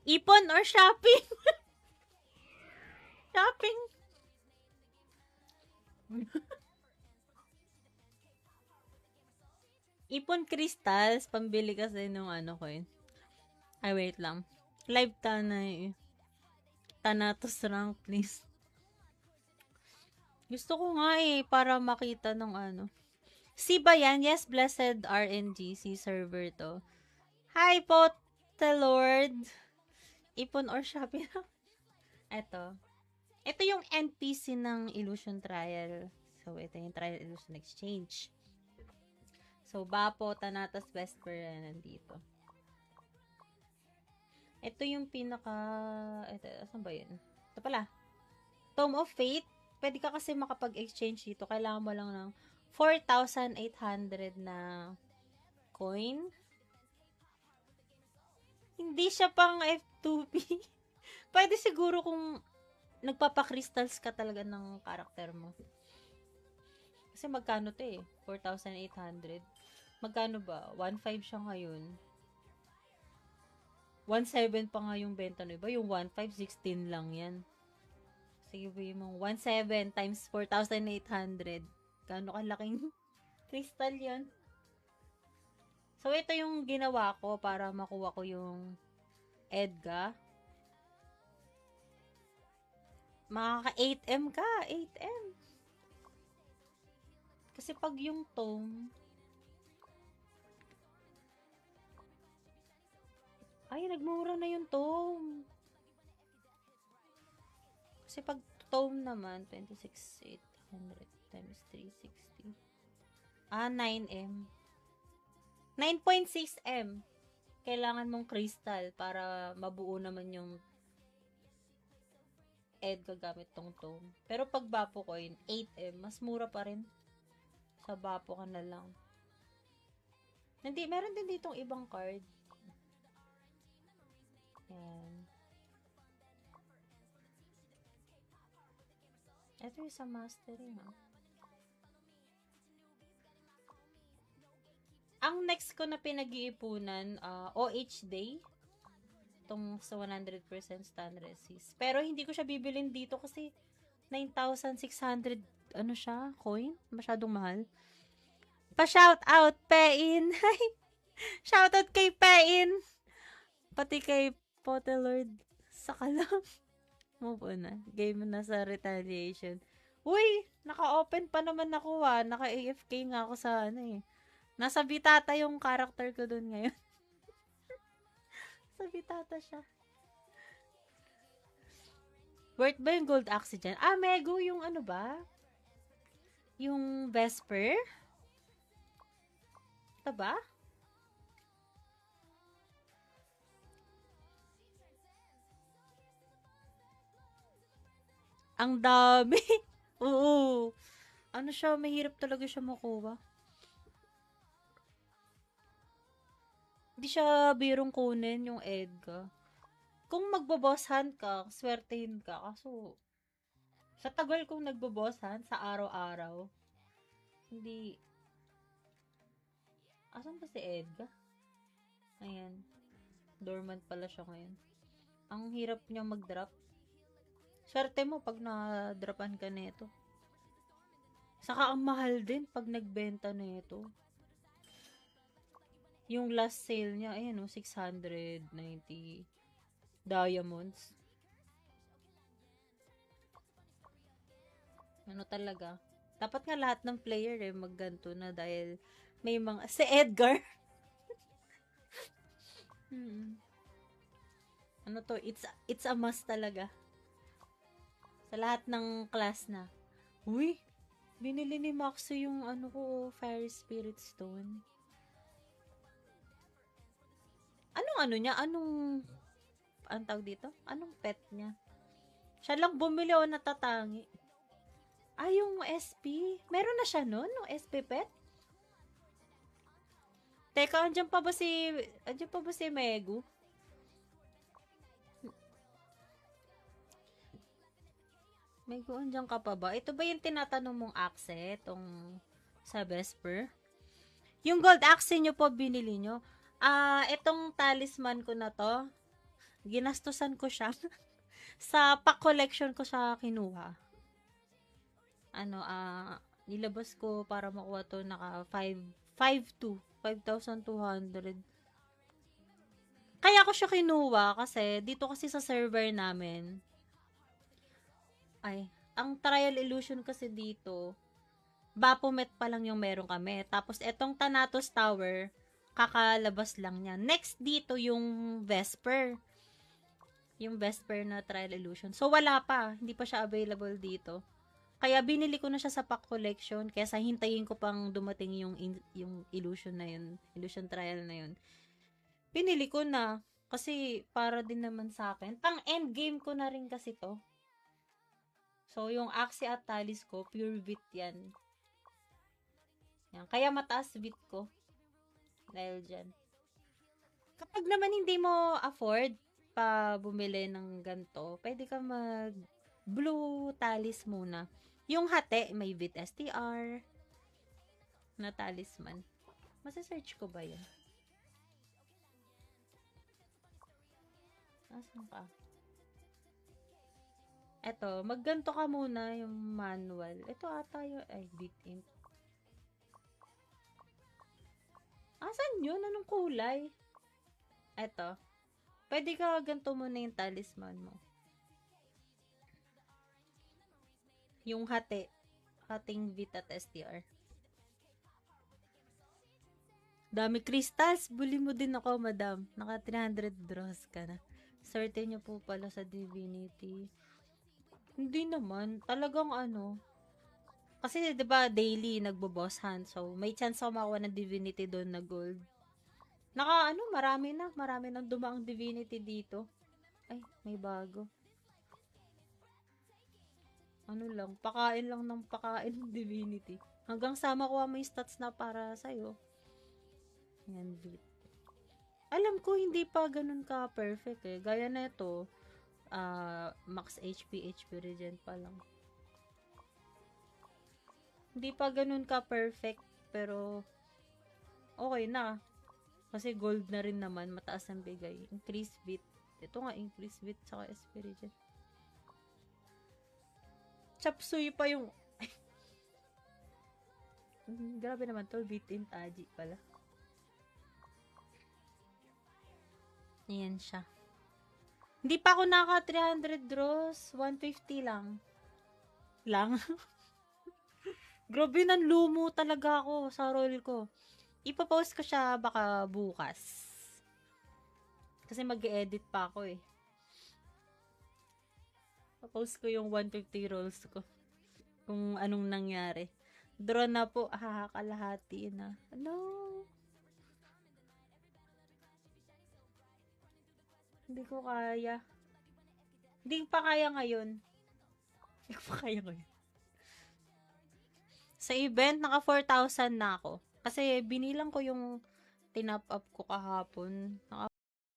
Ipon or shopping? Shopping. Ipon crystals, pambili kasi nung ano ko yun. Ay, wait lang. Live tanay. Thanatos rank, please. Gusto ko nga para makita ng ano. Si ba yan? Yes, blessed RNGC server to. Hi po, Lord. Ipon or Shopee. Eto. Ito yung NPC ng Illusion Trial. So, ito yung Trial Illusion Exchange. So, Bapo, Thanatos, Vesper, nandito. Ito yung ito, asan ba yun? Ito pala. Tome of Fate. Pwede ka kasi makapag-exchange dito. Kailangan mo lang ng 4,800 na coin. Hindi siya pang F2P. Pwede siguro kung nagpapa-crystals ka talaga ng karakter mo. Kasi magkano to 4,800. Magkano ba? 1.5 siya ngayon. 1.7 pa nga yung benta no iba. Yung 1.5, 16 lang yan. Sige ba yung 1.7 times 4,800. Gano'ng kalaking crystal yan? So, ito yung ginawa ko para makuha ko yung Edga. Makaka 8M ka. 8M. Kasi pag yung tome, ay, nagmura na yung tome. Kasi pag tome naman, 26,800 times 360. 9M. 9.6M. Kailangan mong crystal para mabuo naman yung gagamit tong tome. Pero pag Bapo coin, 8M. Mas mura pa rin. Sa Bapo ka na lang. Meron din ditong ibang card. Ayan. Ito yung sa mastering, Ang next ko na pinag-iipunan, OH Day. Itong sa 100% Stanresis. Pero hindi ko siya bibilin dito kasi 9,600 coin? Masyadong mahal. Pa-shoutout, Pein! Shoutout kay Pein! Pati kay Potelord. Saka lang. Move on na. Game na sa retaliation. Uy! Naka-open pa naman ako Naka-AFK nga ako sa Nasa Bitata yung character ko dun ngayon. Sa Bitata siya. Worth ba yung gold oxygen? Mego yung ba? Yung Vesper? Ito ba? Ang dami. Oo. Mahirap talaga siya makuha. Hindi siya birong kunin yung Edga. Kung magbo-boss hunt ka, swertehin ka. Kaso, sa tagal kong nagbo-boss hunt, sa araw-araw, hindi. Asan ba si Edga? Ayan. Dormant pala siya ngayon. Ang hirap niya mag-drop. Swerte mo pag na-dropan ka nito. Saka ang mahal din pag nagbenta nito. Yung last sale niya, ayan 690 diamonds. Talaga. Dapat nga lahat ng player magganto na dahil may mga... Si Edgar! It's a must talaga. Sa lahat ng class na. Uy! Binili ni Maxo yung Fire Spirit Stone. Anong niya? Anong tawag dito? Anong pet niya? Siya lang bumili o natatangi. Yung SP. Meron na siya nun? Yung SP pet? Teka, andyan pa ba si Megu? Megu, andyan ka pa ba? Ito ba yung tinatanong mong axe? Itong sa Vesper? Yung gold axe nyo po binili nyo? Itong talisman ko na to, Ginastusan ko siya. Sa pack collection ko siya kinuha. Nilabas ko para makuha to naka 5,200. Kaya ko siya kinuha kasi dito kasi sa server namin, ang Trial Illusion kasi dito, Baphomet pa lang yung meron kami. Tapos etong Thanatos Tower, kakalabas lang niya. Next dito yung Vesper. Yung Vesper na Trial Illusion. So wala pa, hindi pa siya available dito. Kaya binili ko na siya sa pack collection kaysa hintayin ko pang dumating yung illusion na yun, illusion trial na yun. Binili ko na kasi para din naman sa akin. Pang endgame ko na rin kasi to. So, yung Axie at Talis ko, pure bit yan. Yan. Kaya mataas bit ko. Dahil dyan. Kapag naman hindi mo afford pa bumili ng ganito, pwede ka mag blue Talis muna. Yung hati, may bit STR na talisman. Masa-search ko ba yan? Asan ka? Eto, magganto ka muna yung manual. Ito ata yung, bit ink. Asan yun? Anong kulay? Eto. Pwede ka ganto muna yung talisman mo. Yung hati. Hating bit at STR. Dami crystals. Buli mo din ako, madam. Naka 300 draws ka na. Swerte nyo po pala sa divinity. Hindi naman. Talagang kasi 'di ba daily nagbo-boss hunt. So may chance ako makuha ng divinity doon na gold. Marami nang dumaang divinity dito. Ay, may bago. Pakain lang ng pakain ng divinity. Hanggang sa makuha mo yung stats na para sa'yo. Yan, bit. Alam ko, hindi pa ganun ka perfect eh. Gaya na ito, max HP regen pa lang. Hindi pa ganun ka perfect, pero okay na. Kasi gold na rin naman, mataas ang bigay. Increase bit. Ito nga, increase bit saka SP regen. Chapsuy pa yung... Grabe naman to, bit in Taji pala. Ayan siya. Hindi pa ako naka 300 draws. 150 lang. Grabe, nanlumo talaga ako sa roll ko. Ipopost ko siya baka bukas. Kasi mag-edit pa ako eh. Post ko yung 150 rolls ko. Kung anong nangyari. Draw na po. Kalahati na. Hindi ko kaya. Hindi pa kaya ngayon. Sa event, naka 4,000 na ako. Kasi binilang ko yung tinap up ko kahapon. Naka